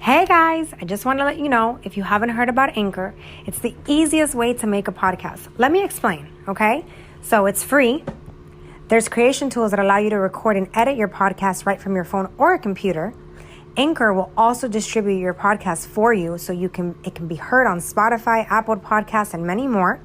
Hey guys, I just want to let you know, if you haven't heard about Anchor, it's the easiest way to make a podcast. Let me explain, okay? So it's free. There's creation tools that allow you to record and edit your podcast right from your phone or a computer. Anchor will also distribute your podcast for you so it can be heard on Spotify, Apple Podcasts, and many more.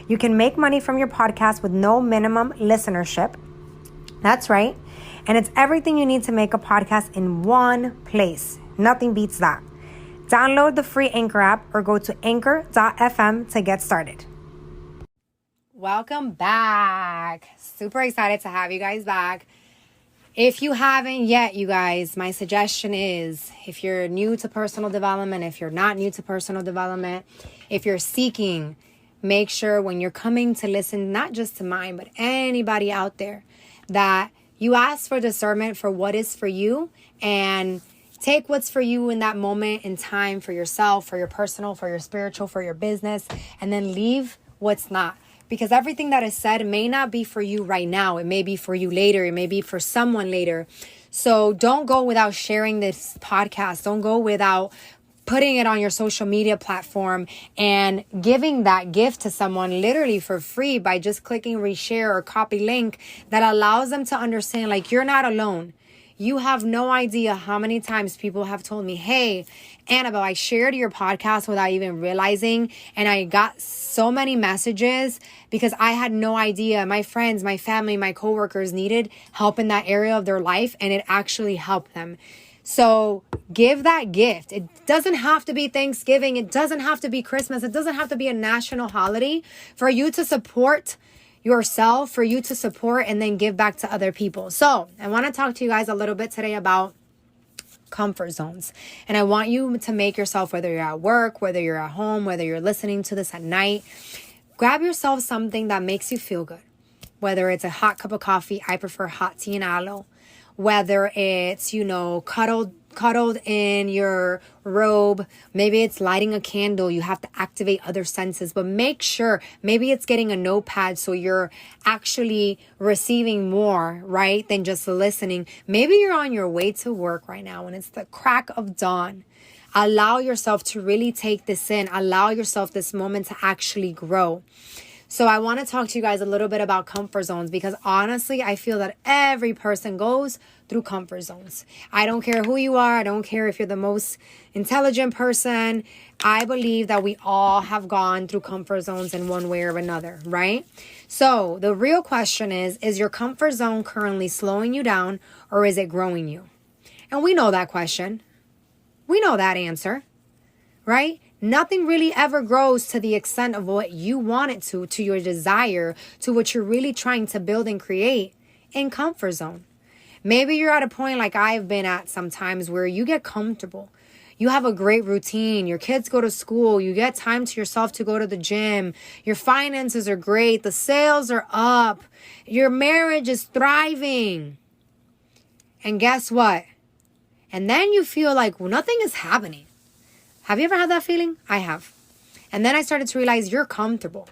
You can make money from your podcast with no minimum listenership. That's right. And it's everything you need to make a podcast in one place. Nothing beats that. Download the free Anchor app or go to anchor.fm to get started. Welcome back. Super excited to have you guys back. If you haven't yet, you guys, my suggestion is, if you're new to personal development, if you're not new to personal development, if you're seeking, make sure when you're coming to listen, not just to mine, but anybody out there, that you ask for discernment for what is for you and take what's for you in that moment in time for yourself, for your personal, for your spiritual, for your business, and then leave what's not. Because everything that is said may not be for you right now. It may be for you later. It may be for someone later. So don't go without sharing this podcast. Don't go without putting it on your social media platform and giving that gift to someone literally for free by just clicking reshare or copy link that allows them to understand, like, you're not alone. You have no idea how many times people have told me, hey, Annabelle, I shared your podcast without even realizing, and I got so many messages because I had no idea. My friends, my family, my coworkers needed help in that area of their life, and it actually helped them. So give that gift. It doesn't have to be Thanksgiving. It doesn't have to be Christmas. It doesn't have to be a national holiday for you to support yourself, for you to support and then give back to other people. So I want to talk to you guys a little bit today about comfort zones. And I want you to make yourself, whether you're at work, whether you're at home, whether you're listening to this at night, grab yourself something that makes you feel good. Whether it's a hot cup of coffee, I prefer hot tea and aloe. Whether it's, cuddled in your robe, maybe it's lighting a candle. You have to activate other senses, but make sure, maybe it's getting a notepad so you're actually receiving more, right, than just listening. Maybe you're on your way to work right now and it's the crack of dawn. Allow yourself to really take this in. Allow yourself this moment to actually grow. So I want to talk to you guys a little bit about comfort zones, because honestly, I feel that every person goes through comfort zones. I don't care who you are. I don't care if you're the most intelligent person. I believe that we all have gone through comfort zones in one way or another, right? So the real question is your comfort zone currently slowing you down, or is it growing you? And we know that question. We know that answer, right? Nothing really ever grows to the extent of what you want it to your desire, to what you're really trying to build and create in comfort zone. Maybe you're at a point like I've been at sometimes where you get comfortable. You have a great routine. Your kids go to school. You get time to yourself to go to the gym. Your finances are great. The sales are up. Your marriage is thriving. And guess what? And then you feel like nothing is happening. Have you ever had that feeling? I have. And then I started to realize you're comfortable.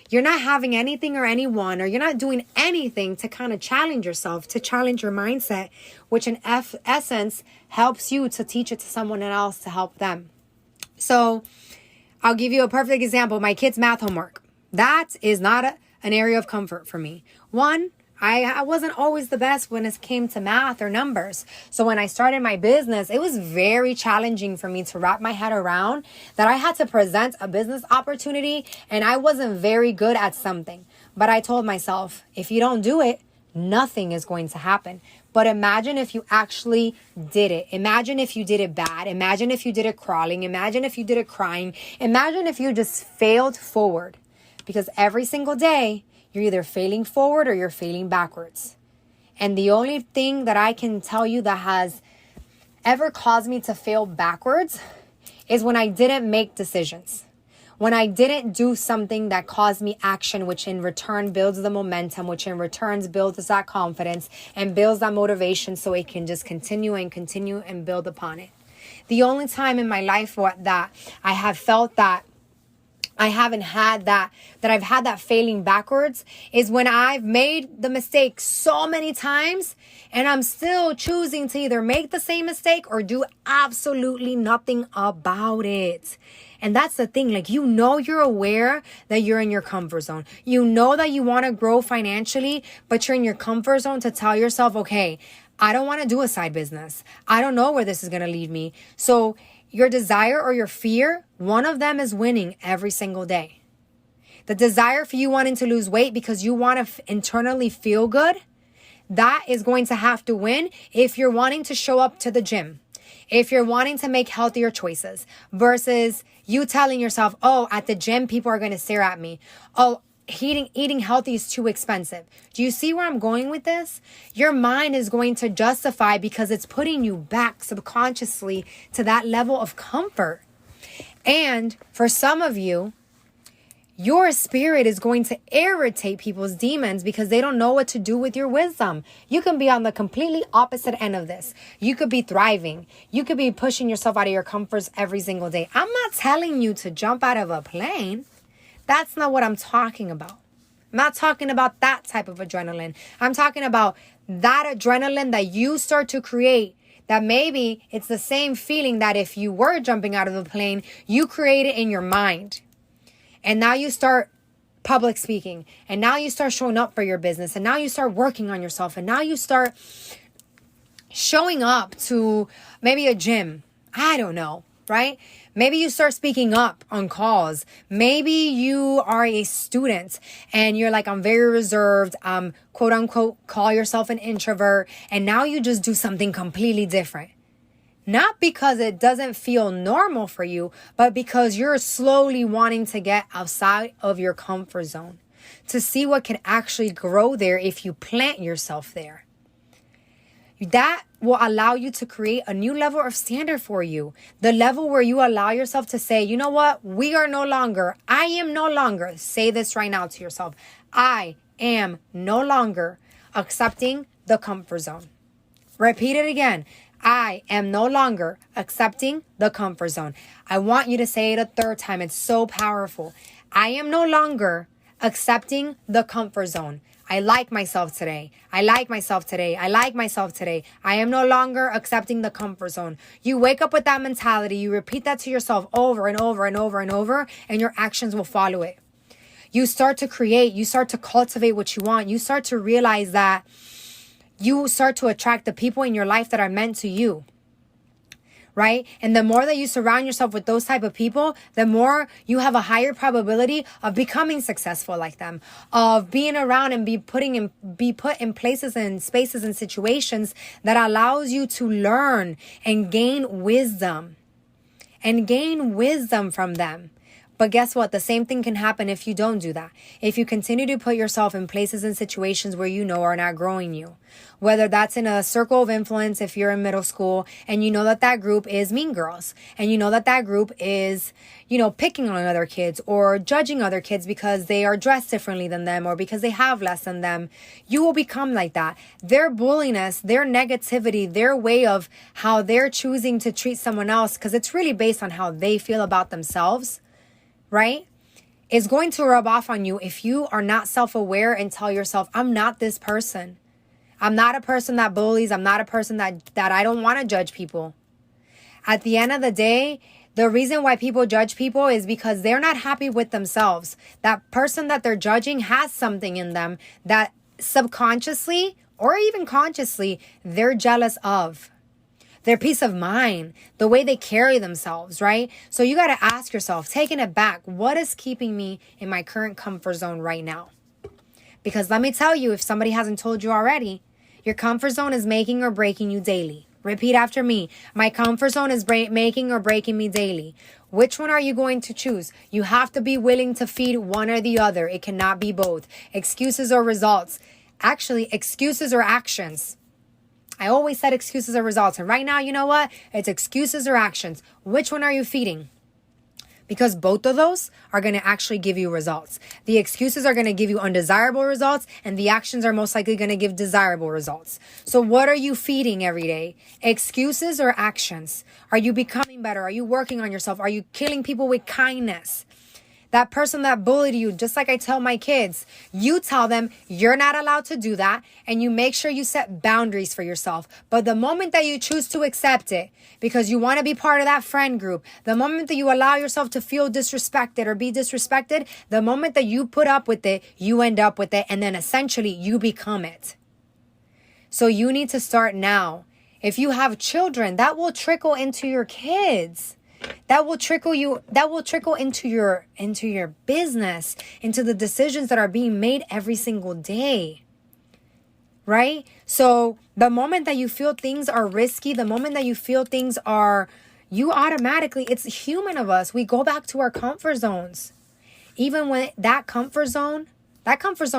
You're not having anything or anyone, or you're not doing anything to kind of challenge yourself, to challenge your mindset, which in essence helps you to teach it to someone else to help them. So I'll give you a perfect example. My kids' math homework. That is not an area of comfort for me. One, I wasn't always the best when it came to math or numbers. So when I started my business, it was very challenging for me to wrap my head around that I had to present a business opportunity and I wasn't very good at something. But I told myself, if you don't do it, nothing is going to happen. But imagine if you actually did it. Imagine if you did it bad. Imagine if you did it crawling. Imagine if you did it crying. Imagine if you just failed forward. Because every single day, you're either failing forward or you're failing backwards. And the only thing that I can tell you that has ever caused me to fail backwards is when I didn't make decisions. When I didn't do something that caused me action, which in return builds the momentum, which in return builds that confidence and builds that motivation so it can just continue and build upon it. The only time in my life that I have felt that I haven't had that I've had that failing backwards is when I've made the mistake so many times and I'm still choosing to either make the same mistake or do absolutely nothing about it. And that's the thing, like, you're aware that you're in your comfort zone. You know that you want to grow financially, but you're in your comfort zone to tell yourself, okay, I don't want to do a side business. I don't know where this is going to lead me. So your desire or your fear, one of them is winning every single day. The desire for you wanting to lose weight because you want to internally feel good, that is going to have to win if you're wanting to show up to the gym. If you're wanting to make healthier choices versus you telling yourself, oh, at the gym, people are going to stare at me. Oh, eating healthy is too expensive. Do you see where I'm going with this? Your mind is going to justify because it's putting you back subconsciously to that level of comfort. And for some of you, your spirit is going to irritate people's demons because they don't know what to do with your wisdom. You can be on the completely opposite end of this. You could be thriving. You could be pushing yourself out of your comforts every single day. I'm not telling you to jump out of a plane. That's not what I'm talking about. I'm not talking about that type of adrenaline. I'm talking about that adrenaline that you start to create, that maybe it's the same feeling that if you were jumping out of the plane, you create it in your mind. And now you start public speaking. And now you start showing up for your business. And now you start working on yourself. And now you start showing up to maybe a gym. I don't know, right? Maybe you start speaking up on calls. Maybe you are a student and you're like, I'm very reserved. Quote unquote, call yourself an introvert. And now you just do something completely different. Not because it doesn't feel normal for you, but because you're slowly wanting to get outside of your comfort zone to see what can actually grow there if you plant yourself there. That will allow you to create a new level of standard for you. The level where you allow yourself to say, you know what? I am no longer, say this right now to yourself. I am no longer accepting the comfort zone. Repeat it again. I am no longer accepting the comfort zone. I want you to say it a third time. It's so powerful. I am no longer accepting the comfort zone. I like myself today. I like myself today. I like myself today. I am no longer accepting the comfort zone. You wake up with that mentality. You repeat that to yourself over and over and over and over, and your actions will follow it. You start to create. You start to cultivate what you want. You start to realize that you start to attract the people in your life that are meant to you. Right? And the more that you surround yourself with those type of people, the more you have a higher probability of becoming successful like them, of being around and be put in places and spaces and situations that allows you to learn and gain wisdom from them. But guess what? The same thing can happen if you don't do that. If you continue to put yourself in places and situations where you know are not growing you. Whether that's in a circle of influence if you're in middle school and you know that group is mean girls. And you know that group is, picking on other kids or judging other kids because they are dressed differently than them or because they have less than them. You will become like that. Their bulliness, their negativity, their way of how they're choosing to treat someone else, because it's really based on how they feel about themselves, right, is going to rub off on you if you are not self-aware and tell yourself, I'm not this person. I'm not a person that bullies. I'm not a person that I don't want to judge people. At the end of the day, the reason why people judge people is because they're not happy with themselves. That person that they're judging has something in them that subconsciously or even consciously they're jealous of. Their peace of mind, the way they carry themselves, right? So you got to ask yourself, taking it back, what is keeping me in my current comfort zone right now? Because let me tell you, if somebody hasn't told you already, your comfort zone is making or breaking you daily. Repeat after me. My comfort zone is making or breaking me daily. Which one are you going to choose? You have to be willing to feed one or the other. It cannot be both. Excuses or results. Actually, excuses or actions. I always said excuses or results. And right now, you know what? It's excuses or actions. Which one are you feeding? Because both of those are going to actually give you results. The excuses are going to give you undesirable results, and the actions are most likely going to give desirable results. So what are you feeding every day? Excuses or actions? Are you becoming better? Are you working on yourself? Are you killing people with kindness? That person that bullied you, just like I tell my kids, you tell them you're not allowed to do that, and you make sure you set boundaries for yourself. But the moment that you choose to accept it because you want to be part of that friend group, the moment that you allow yourself to feel disrespected or be disrespected, the moment that you put up with it, you end up with it, and then essentially you become it. So you need to start now. If you have children, that will trickle into your kids. That will trickle into your business, into the decisions that are being made every single day. Right? So the moment that you feel things are risky, the moment that you feel things are, you automatically, it's human of us. We go back to our comfort zones. Even when that comfort zone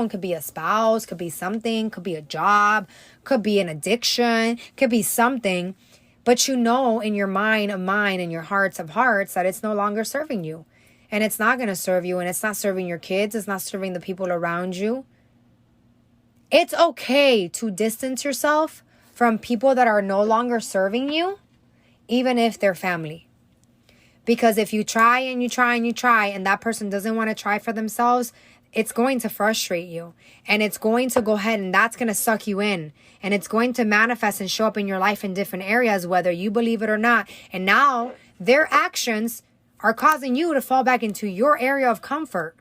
could be a spouse, could be something, could be a job, could be an addiction, could be something. But you know in your mind of mine and your hearts of hearts that it's no longer serving you. And it's not going to serve you, and it's not serving your kids. It's not serving the people around you. It's okay to distance yourself from people that are no longer serving you, even if they're family. Because if you try and you try and you try and that person doesn't want to try for themselves, it's going to frustrate you, and it's going to go ahead and that's going to suck you in, and it's going to manifest and show up in your life in different areas, whether you believe it or not. And now their actions are causing you to fall back into your area of comfort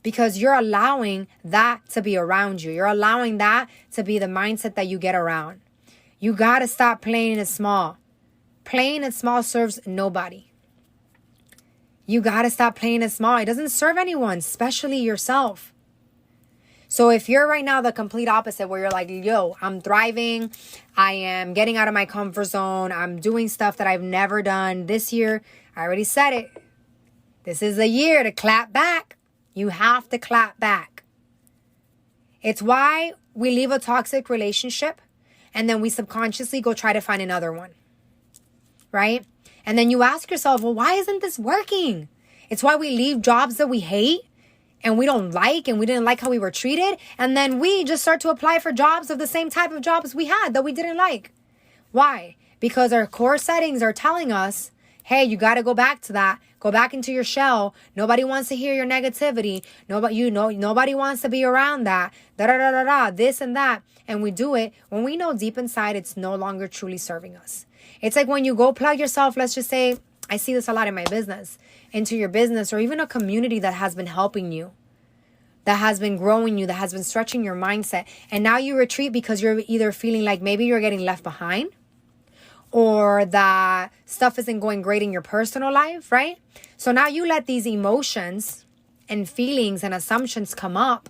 because you're allowing that to be around you. You're allowing that to be the mindset that you get around. You got to stop playing it small. Playing it small serves nobody. You got to stop playing it small. It doesn't serve anyone, especially yourself. So if you're right now the complete opposite, where you're like, yo, I'm thriving, I am getting out of my comfort zone, I'm doing stuff that I've never done this year, I already said it. This is a year to clap back. You have to clap back. It's why we leave a toxic relationship and then we subconsciously go try to find another one. Right? And then you ask yourself, well, why isn't this working? It's why we leave jobs that we hate and we don't like, and we didn't like how we were treated. And then we just start to apply for jobs of the same type of jobs we had that we didn't like. Why? Because our core settings are telling us, hey, you got to go back to that. Go back into your shell. Nobody wants to hear your negativity. Nobody wants to be around that. This and that. And we do it when we know deep inside it's no longer truly serving us. It's like when you go plug yourself, let's just say, I see this a lot in my business, into your business or even a community that has been helping you, that has been growing you, that has been stretching your mindset. And now you retreat because you're either feeling like maybe you're getting left behind or that stuff isn't going great in your personal life, right? So now you let these emotions and feelings and assumptions come up.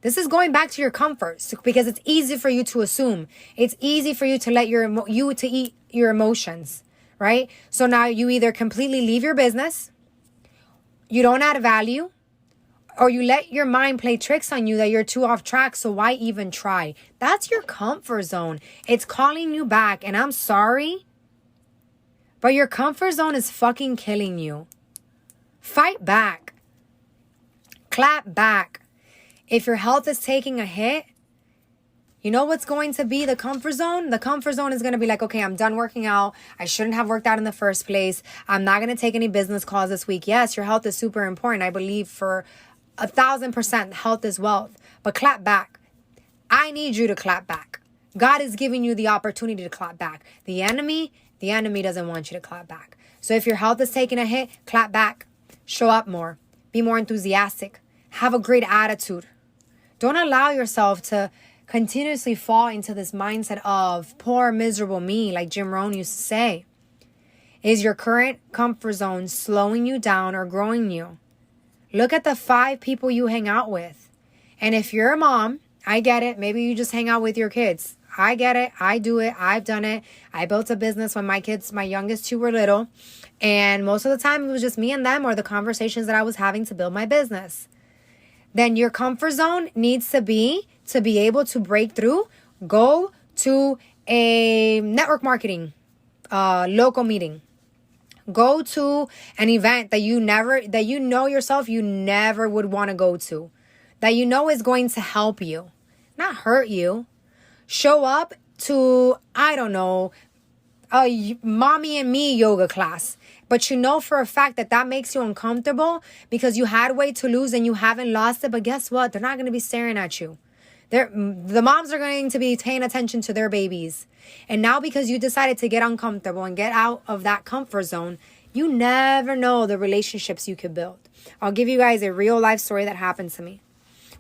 This is going back to your comforts because it's easy for you to assume. It's easy for you to let eat your emotions, right? So now you either completely leave your business, you don't add value, or you let your mind play tricks on you that you're too off track, so why even try? That's your comfort zone. It's calling you back, and I'm sorry, but your comfort zone is fucking killing you. Fight back. Clap back. If your health is taking a hit, you know what's going to be the comfort zone? The comfort zone is going to be like, okay, I'm done working out. I shouldn't have worked out in the first place. I'm not going to take any business calls this week. Yes, your health is super important. I believe for 1,000% health is wealth. But clap back. I need you to clap back. God is giving you the opportunity to clap back. The enemy doesn't want you to clap back. So if your health is taking a hit, clap back. Show up more. Be more enthusiastic. Have a great attitude. Don't allow yourself to continuously fall into this mindset of poor, miserable me, like Jim Rohn used to say. Is your current comfort zone slowing you down or growing you? Look at the 5 people you hang out with. And if you're a mom, I get it. Maybe you just hang out with your kids. I get it. I do it. I've done it. I built a business when my youngest 2 were little. And most of the time it was just me and them or the conversations that I was having to build my business. Then your comfort zone needs to be able to break through. Go to a network marketing local meeting. Go to an event that you know yourself you never would want to go to. That you know is going to help you, not hurt you. Show up to, I don't know, a mommy and me yoga class, but you know for a fact that that makes you uncomfortable because you had weight to lose and you haven't lost it. But guess what? They're not going to be staring at you. The moms are going to be paying attention to their babies. And now because you decided to get uncomfortable and get out of that comfort zone, you never know the relationships you could build. I'll give you guys a real life story that happened to me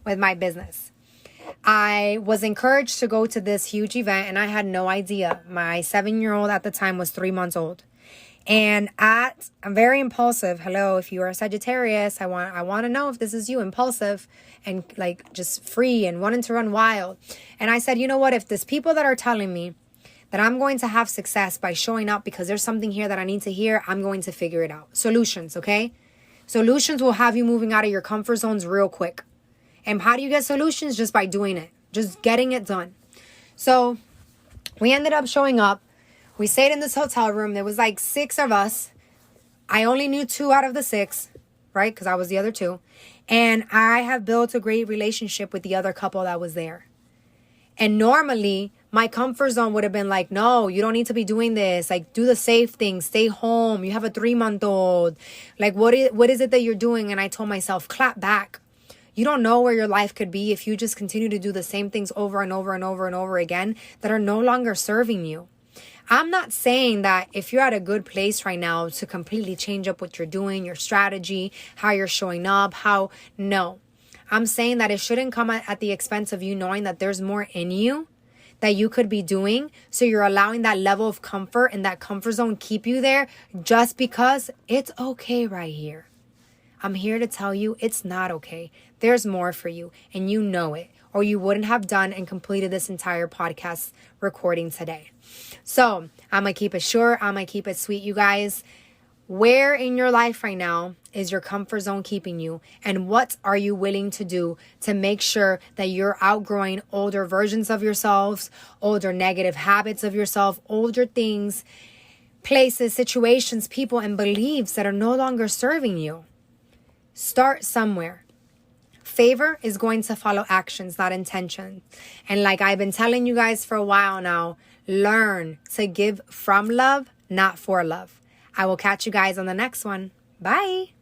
with my business. I was encouraged to go to this huge event and I had no idea. My 7-year-old at the time was 3 months old. And I'm very impulsive. Hello, if you are a Sagittarius, I want to know if this is you, impulsive and like just free and wanting to run wild. And I said, you know what? If there's people that are telling me that I'm going to have success by showing up because there's something here that I need to hear, I'm going to figure it out. Solutions, okay? Solutions will have you moving out of your comfort zones real quick. And how do you get solutions? Just by doing it. Just getting it done. So we ended up showing up. We stayed in this hotel room. There was like 6 of us. I only knew 2 out of the 6, right? Because I was the other 2. And I have built a great relationship with the other couple that was there. And normally my comfort zone would have been like, no, you don't need to be doing this. Like, do the safe thing. Stay home. You have a 3-month-old. Like, what is it that you're doing? And I told myself, clap back. You don't know where your life could be if you just continue to do the same things over and over and over and over again that are no longer serving you. I'm not saying that if you're at a good place right now to completely change up what you're doing, your strategy, how you're showing up, no. I'm saying that it shouldn't come at the expense of you knowing that there's more in you that you could be doing. So you're allowing that level of comfort and that comfort zone keep you there just because it's okay right here. I'm here to tell you it's not okay. There's more for you and you know it, or you wouldn't have done and completed this entire podcast recording today. So I'm going to keep it short. I'm going to keep it sweet, you guys. Where in your life right now is your comfort zone keeping you? And what are you willing to do to make sure that you're outgrowing older versions of yourselves, older negative habits of yourself, older things, places, situations, people, and beliefs that are no longer serving you? Start somewhere. Favor is going to follow actions, not intention. And like I've been telling you guys for a while now, learn to give from love, not for love. I will catch you guys on the next one. Bye.